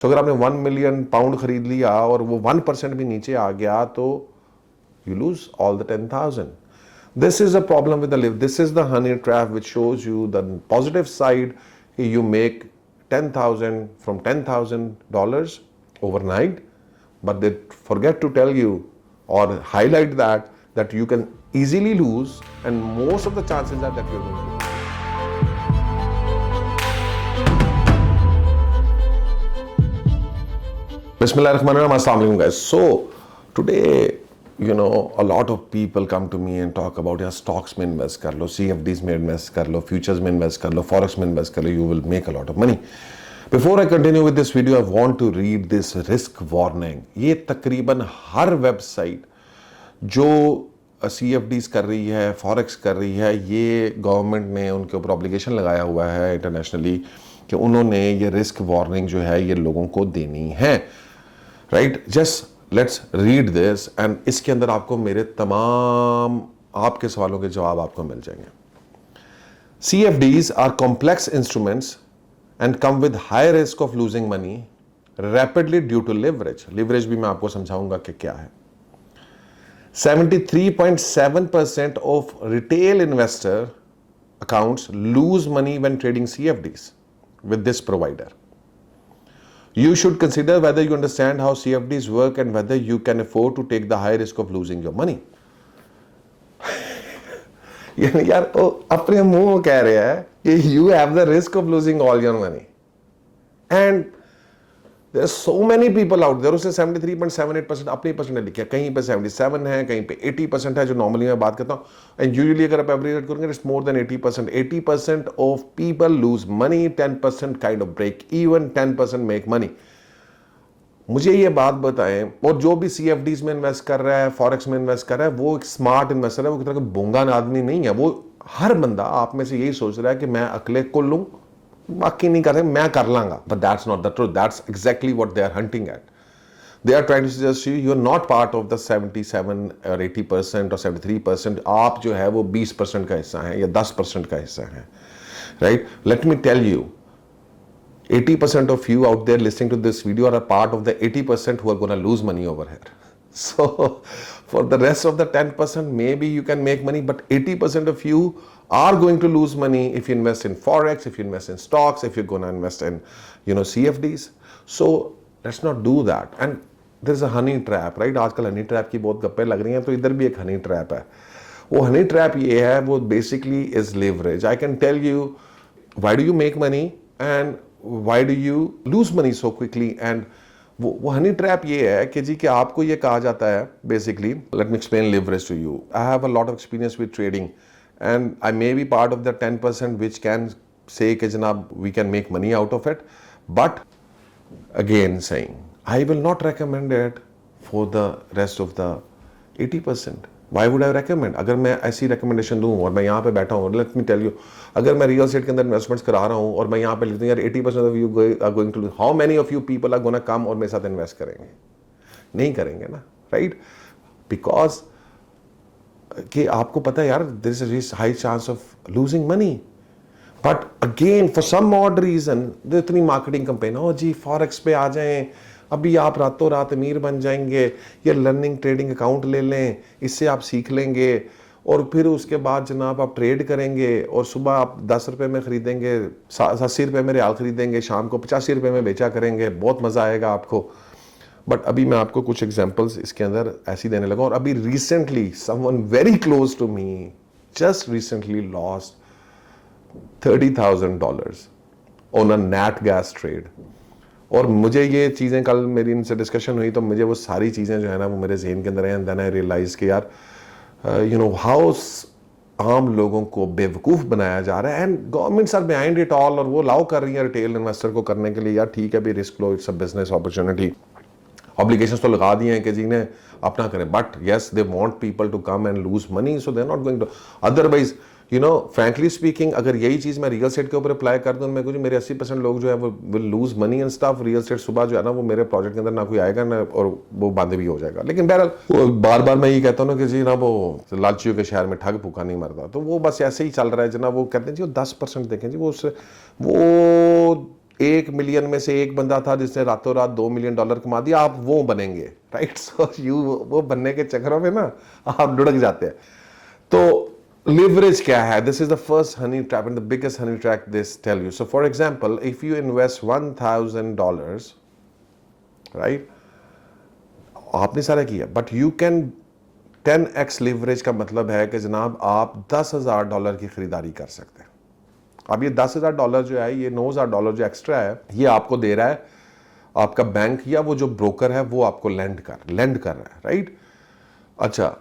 तो अगर आपने 1 मिलियन पाउंड खरीद लिया और वो 1% भी नीचे आ गया तो you lose all the 10,000. This is a problem with the live. This is the honey trap which shows you the positive side. You make 10,000 from $10,000 overnight, but they forget to tell you or highlight that you can easily lose, and most of the chances are that you're going to lose. Bismillahirrahmanirrahim. Assalamu alaikum guys. So today, a lot of people come to me and talk about यार stocks में invest कर लो, CFDs में invest कर लो, futures में invest कर लो, forex में invest कर लो, you will make a lot of money. Before I continue with this video, I want to read this risk warning. ये तकरीबन हर वेबसाइट जो CFDs कर रही है, forex कर रही है, ये गवर्नमेंट ने उनके ऊपर ऑब्लिगेशन लगाया हुआ है इंटरनेशनली कि उन्होंने ये रिस्क वार्निंग जो है ये लोगों को देनी है. Right, just let's read this and इसके अंदर आपको मेरे तमाम आपके सवालों के जवाब आपको मिल जाएंगे. CFDs are complex instruments and come with high risk of losing money rapidly due to leverage. Leverage भी मैं आपको समझाऊंगा कि क्या है. 73.7% of retail investor accounts lose money when trading CFDs with this provider. You should consider whether you understand how CFDs work and whether you can afford to take the high risk of losing your money. यार वो अपने मुंह कह रहे हैं कि you have the risk of losing all your money. And there are so many people out there. उसने 73.78% अपनी परसेंटेज लिखा है, कहीं पे 77 है, कहीं पे 80% है, जो नॉर्मली मैं बात करता हूँ. एंड यूजुअली अगर आप एवरेज करेंगे it's more than 80%. 80% of people lose money, 10% kind of break even, 10% make money. मुझे ये बात बताएं, और जो भी CFDs में इन्वेस्ट कर रहा है, फॉरेक्स में इन्वेस्ट कर रहा है, वो एक स्मार्ट इन्वेस्टर है, वो किसी तरह का बोंगा आदमी नहीं है. वो हर बंदा आप में से यही सोच रहा है कि मैं अकेले को लूं, बाकी नहीं कर रहे, मैं कर लांगा. But that's not the truth. That's exactly what they are hunting at. They are trying to suggest you are not part of the 77 और 80% और 73%. आप जो है वो 20% का हिस्सा है या 10% का हिस्सा है. Right, let me tell you, 80% of you out there listening to this video are a part of the 80% who are going to lose money over here. So for the rest of the 10%, maybe you can make money, but 80% of you are going to lose money if you invest in forex, if you invest in stocks, if you're going to invest in CFDs. So let's not do that. And there's a honey trap, right? आजकल honey trap की बहुत गप्पे लग रही हैं, तो इधर भी एक honey trap है. वो honey trap ये है, वो basically is leverage. I can tell you why do you make money and why do you lose money so quickly. And वो हनी ट्रैप ये है कि जी कि आपको ये कहा जाता है basically. Let me explain leverage to you. I have a lot of experience with trading and I may be part of the 10% which can say कि जनाब we can make money out of it. But again saying I will not recommend it for the rest of the 80%. Why would I recommend? अगर मैं ऐसी recommendation दूं और मैं यहाँ पे बैठा हूँ, लेट मी टेल यू, अगर मैं रियल एस्टेट के अंदर इन्वेस्टमेंट्स करा रहा हूँ और मैं यहाँ पे लिखता हूँ यार 80% of you are going to, how many of you people are gonna come और मेरे साथ इन्वेस्ट करेंगे? नहीं करेंगे ना, राइट? बिकॉज कि आपको पता है यार there is high chance of losing money. But again for some odd reason इतनी मार्केटिंग कंपेन, हो जी फॉरेक्स पे आ जाएं, अभी आप रातों रात अमीर बन जाएंगे, ये लर्निंग ट्रेडिंग अकाउंट ले लें, इससे आप सीख लेंगे और फिर उसके बाद जनाब आप ट्रेड करेंगे और सुबह आप 10 रुपये में ख़रीदेंगे, 80 रुपये में रियाल ख़रीदेंगे, शाम को 85 रुपये में बेचा करेंगे, बहुत मज़ा आएगा आपको. बट अभी मैं आपको कुछ एग्जांपल्स इसके अंदर ऐसी देने लगा. और अभी recently someone very close to me just recently lost $30,000 on a nat gas trade. और मुझे ये चीज़ें कल मेरी इनसे डिस्कशन हुई तो मुझे वो सारी चीज़ें जो है ना वो मेरे जहन के अंदर हैं. देन आई रियलाइज कि यार हाउ आम लोगों को बेवकूफ़ बनाया जा रहा है and governments are behind it all. और वो अलाउ कर रही है रिटेल इन्वेस्टर को करने के लिए, यार ठीक है भी रिस्क लो, it's a business opportunity. Obligations तो लगा दिए हैं कि जी ने अपना करें, but yes they want people to come and lose money, so they are not going to. Otherwise frankly speaking, अगर यही चीज़ मैं रियल एस्टेट के ऊपर अप्लाई कर दूँ, मैं कुछ मेरे 80% लोग जो है वो will lose money and stuff. Real estate सुबह जो है ना वो मेरे प्रोजेक्ट के अंदर ना कोई आएगा ना, और वो बंद भी हो जाएगा. लेकिन बहरहाल बार बार मैं ये कहता हूँ ना कि जी ना वो लालचियों के शहर में ठग भूखा नहीं मरता, तो वो बस ऐसे ही चल रहा है जना. वो कहते हैं जी वो 10% देखें जी, वो 1 मिलियन में से एक बंदा था जिसने रातों रात $2 मिलियन कमा दिया, आप वो बनेंगे, राइट? सो वो बनने के चक्करों में ना आप लुढ़क जाते हैं। तो leverage क्या है? This is the first honey trap and the biggest honey trap this tell you. So for example, if you invest $1,000, right? आपने सारा किया, but you can 10x leverage का मतलब है कि जनाब आप $10,000 की खरीदारी कर सकते हैं। अब ये $10,000 जो है, ये $9,000 जो एक्स्ट्रा है, ये आपको दे रहा है आपका बैंक या वो जो ब्रोकर है, वो आपको लेंड कर रहा है, राइट? अच्छा,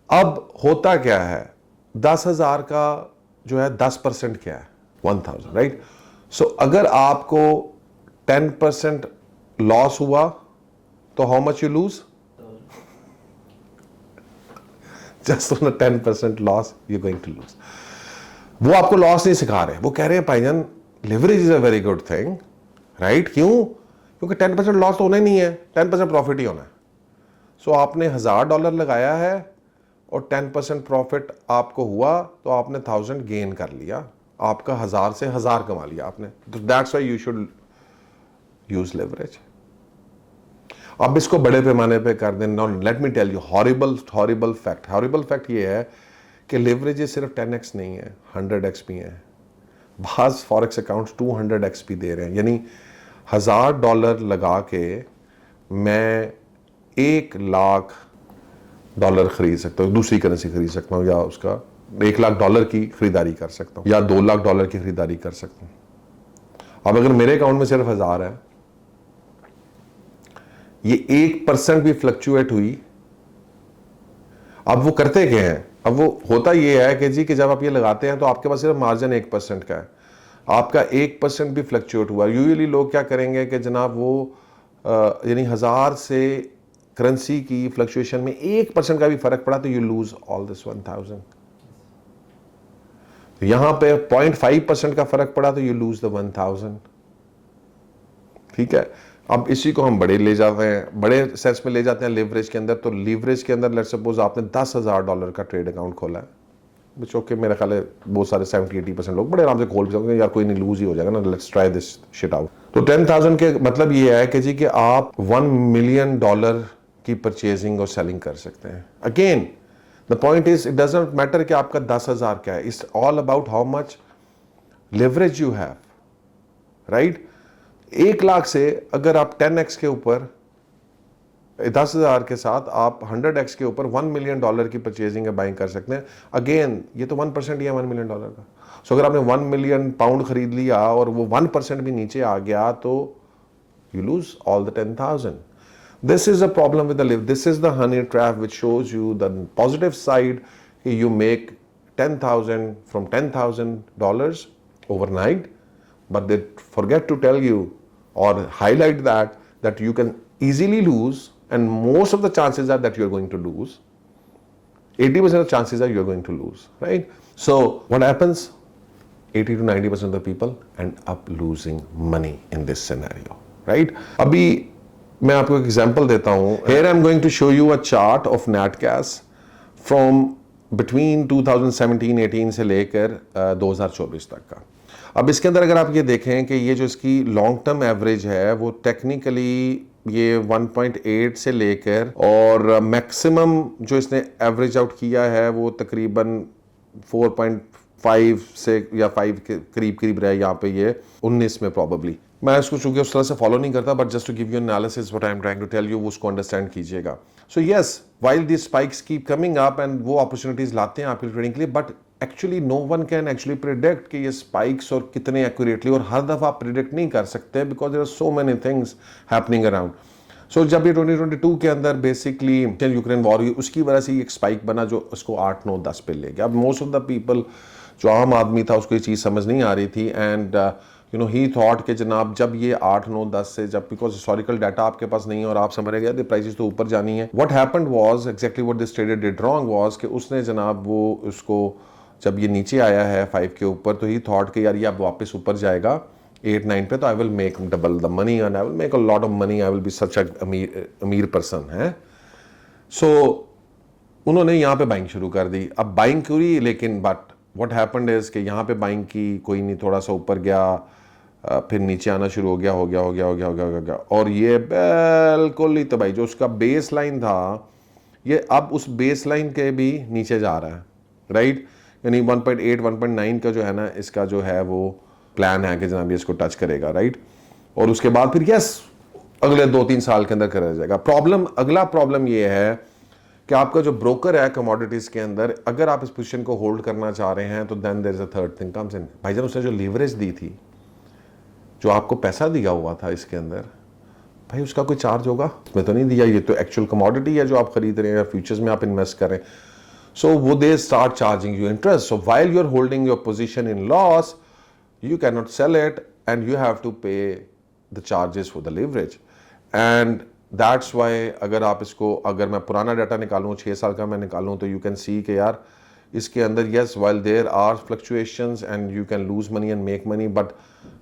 अब होता क्या है, 10,000 का जो है 10% क्या है, 1,000, राइट? सो अगर आपको 10% लॉस हुआ तो how much you lose? Just on 10% loss you going to lose. वो आपको लॉस नहीं सिखा रहे, वो कह रहे हैं भाईजान leverage is a very good thing, right? क्यों? क्योंकि 10% लॉस तो होना ही नहीं है, 10% प्रॉफिट ही होना है। सो आपने $1,000 लगाया है और 10% प्रॉफिट आपको हुआ तो आपने 1,000 गेन कर लिया, आपका 1,000 से 1,000 कमा लिया आपने। तो that's why you should use leverage. अब इसको बड़े पैमाने पे कर दें। Now let me tell you horrible fact ये है कि लिवरेज सिर्फ 10x नहीं है, 100x भी है। बाज फॉरेक्स अकाउंट्स 200x भी दे रहे हैं, यानी $1,000 लगा के मैं $1,00,000 खरीद सकता हूँ, दूसरी करेंसी खरीद सकता हूँ, या उसका $1,00,000 की खरीदारी कर सकता हूँ, या $2,00,000 की खरीदारी कर सकता हूँ। अब अगर मेरे अकाउंट में सिर्फ 1,000 है, ये 1% भी फ्लक्चुएट हुई, अब वो करते क्या है? अब वो होता ये है कि जी कि जब आप ये लगाते हैं तो आपके पास सिर्फ मार्जिन 1% का है, आपका 1% भी फ्लक्चुएट हुआ, यूजुअली लोग क्या करेंगे कि जनाब वो यानी 1,000 से करेंसी की फ्लक्चुएशन में 1% का भी फर्क पड़ा तो यू लूज ऑल दिस 1,000। यहां पे 0.5% का फर्क पड़ा तो यू लूज द 1,000। ठीक है, अब इसी को हम बड़े ले जाते हैं, बड़े सेंस में ले जाते हैं लिवरेज के अंदर। तो लिवरेज के अंदर लेट्स सपोज आपने $10,000 का ट्रेड अकाउंट खोला है, बच्चों के मेरा ख्याल है बहुत सारे 70-80% लोग बड़े आराम से खोल भी सकते हैं, यार कोई नहीं लूज ही हो जाएगा ना, let's try this shit out. तो 10,000 के मतलब ये है कि जी कि आप $1 मिलियन की परचेजिंग और सेलिंग कर सकते हैं। Again the point is it doesn't matter कि आपका 10,000 क्या है, it's all about how much leverage you have, right? 1,00,000 से अगर आप 10x के ऊपर 10,000 के साथ आप 100x के ऊपर $1 मिलियन की परचेजिंग या बाइंग कर सकते हैं। अगेन ये तो 1% ही है $1 मिलियन का। सो अगर आपने 1 मिलियन पाउंड खरीद लिया और वो 1% भी नीचे आ गया तो you lose all the 10,000। This is a problem with the live, this is the honey trap which shows you the positive side. You make 10,000 from $10,000 overnight, but they forget to tell you or highlight that you can easily lose, and most of the chances are that you're going to lose. 80% of the chances are you're going to lose, right? So what happens? 80 to 90% of the people end up losing money in this scenario, right? अभी मैं आपको एक example देता हूँ। Here I'm going to show you a chart of Natgas from between 2017-18 से लेकर 2024 तक का। अब इसके अंदर अगर आप ये देखें कि ये जो इसकी लॉन्ग टर्म एवरेज है वो टेक्निकली ये 1.8 से लेकर और मैक्सिमम जो इसने एवरेज आउट किया है वो तकरीबन 4.5 से या 5 के करीब रहा है यहाँ पे, ये 19 में प्रॉबेबली। मैं इसको चूंकि उस तरह से फॉलो नहीं करता, but just to give you analysis what I am trying to tell you, उसको अंडरस्टैंड कीजिएगा। So yes, while this spikes keep coming up and वो अपॉर्चुनिटीज लाते हैं आपके ट्रेडिंग के लिए, but actually no one can actually predict कि ये स्पाइक्स और कितने एक्यूरेटली, और हर दफा आप प्रिडिक्ट नहीं कर सकते because there are so many things happening around. So जब ये 2022 के अंदर बेसिकली यूक्रेन वॉर हुई, उसकी वजह से एक स्पाइक बना जो उसको 8, 9, 10 पे ले गया। अब मोस्ट ऑफ द पीपल, जो आम आदमी था उसको ये चीज़ समझ नहीं आ रही थी, and you no he thought कि जनाब जब ये 8, 9, 10 से, जब बिकॉज हिस्टोरिकल डाटा आपके पास नहीं है और आप समझ रहे हैं प्राइसेस तो ऊपर जानी है। What happened was exactly what this trader did wrong was कि उसने जनाब वो उसको जब ये नीचे आया है 5 के ऊपर तो ही थॉट कि यार ये अब वापस ऊपर जाएगा 8, 9 पे तो I will make double the money and I will make a lot of money, I will be such अमीर पर्सन है। सो उन्होंने यहाँ पे बाइंग शुरू कर दी। अब बाइंग करी, लेकिन बट व्हाट हैपेंड इज कि यहाँ पे बाइंग की, कोई नहीं, थोड़ा सा ऊपर गया, फिर नीचे आना शुरू हो गया और ये बिल्कुल ही तबाही, जो उसका बेस लाइन था ये अब उस बेस लाइन के भी नीचे जा रहा है, राइट। यानी 1.8 1.9 का जो है ना इसका जो है वो प्लान है कि जनाब ये इसको टच करेगा, राइट। और उसके बाद फिर यस अगले 2-3 साल के अंदर करा जाएगा। अगला प्रॉब्लम ये है कि आपका जो ब्रोकर है कमोडिटीज के अंदर, अगर आप इस पोजीशन को होल्ड करना चाह रहे हैं तो then there is a third thing comes in. भाईजान उसने जो लीवरेज दी थी, जो आपको पैसा दिया हुआ था इसके अंदर, भाई उसका कोई चार्ज होगा? इसमें तो नहीं दिया, ये तो एक्चुअल कमोडिटी है जो आप खरीद रहे हैं या फ्यूचर्स में आप इन्वेस्ट कर रहे हैं। सो वो they start charging you interest. So while you are holding your position in loss, you cannot sell it and you have to pay the charges for the leverage. And that's why अगर मैं पुराना data निकालूँ 6 साल का मैं निकालूँ तो you can see कि यार इसके अंदर yes while there are fluctuations and you can lose money and make money, but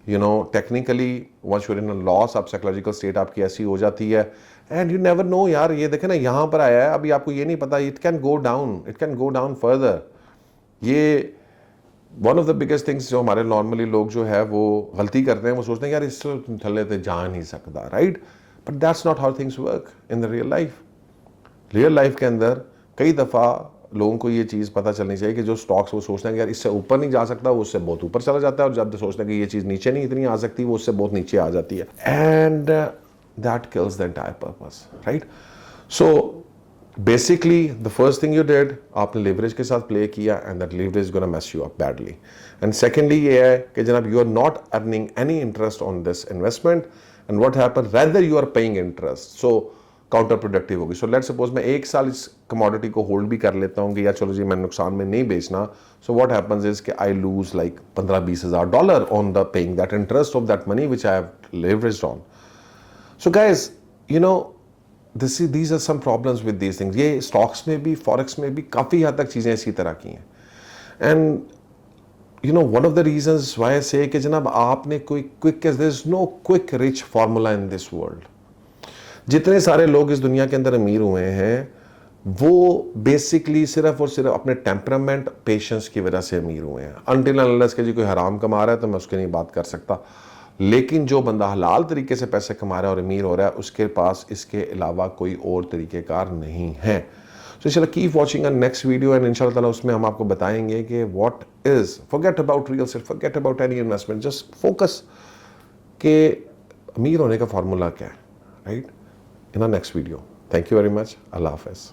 you know technically once you're in a loss आप psychological state आपकी ऐसी हो जाती है and you never know यार। ये देखें ना यहाँ पर आया है, अभी आपको ये नहीं पता, it can go down further। ये one of the biggest things जो हमारे नॉर्मली लोग जो है वो गलती करते हैं, वो सोचते हैं यार इससे थल्ले तो जा नहीं सकता, right. But that's not how things work in the real life. Real life के अंदर कई दफ़ा लोगों को ये चीज़ पता चलनी चाहिए कि जो स्टॉक्स वो सोचते हैं कि यार इससे ऊपर नहीं जा सकता, वो उससे बहुत ऊपर चला जाता है, और जब सोचते हैं कि ये चीज़ नीचे नहीं इतनी आ सकती, वो उससे बहुत नीचे आ जाती है, and that kills the entire purpose, right. So basically the first thing you did, आपने लेवरेज के साथ प्ले किया and that leverage gonna mess you up badly. And secondly ये है कि जनाब you are not earning any interest on this investment, and what happen rather you are paying interest, so counter productive होगी। So let's suppose मैं 1 साल इस commodity को hold भी कर लेता हूँ कि या चलो जी मैं नुकसान में नहीं बेचना, सो व्हाट हैपन्स इज कि आई लूज लाइक $15-20 हज़ार on the paying that interest of that money which I have leveraged on. So guys you know these are some problems with these things। ये stocks में भी forex में भी काफ़ी हद तक चीज़ें इसी तरह की हैं। And you know one of the reasons why I say कि जनाब आपने कोई quick, there is no quick rich formula in this world. जितने सारे लोग इस दुनिया के अंदर अमीर हुए हैं वो बेसिकली सिर्फ और सिर्फ अपने टेम्परामेंट, पेशेंस की वजह से अमीर हुए हैं। अनटिल अनलेस के जी कोई हराम कमा रहा है तो मैं उसकी नहीं बात कर सकता, लेकिन जो बंदा हलाल तरीके से पैसे कमा रहा है और अमीर हो रहा है उसके पास इसके अलावा कोई और तरीक़ेकार नहीं है। सो चलो keep watching a next video and इंशाल्लाह ताला उसमें हम आपको बताएंगे कि what is, forget about real estate, forget about any investment, just focus के अमीर होने का फार्मूला क्या है, right, in a next video. Thank you very much. अल्लाह हाफ़िज़।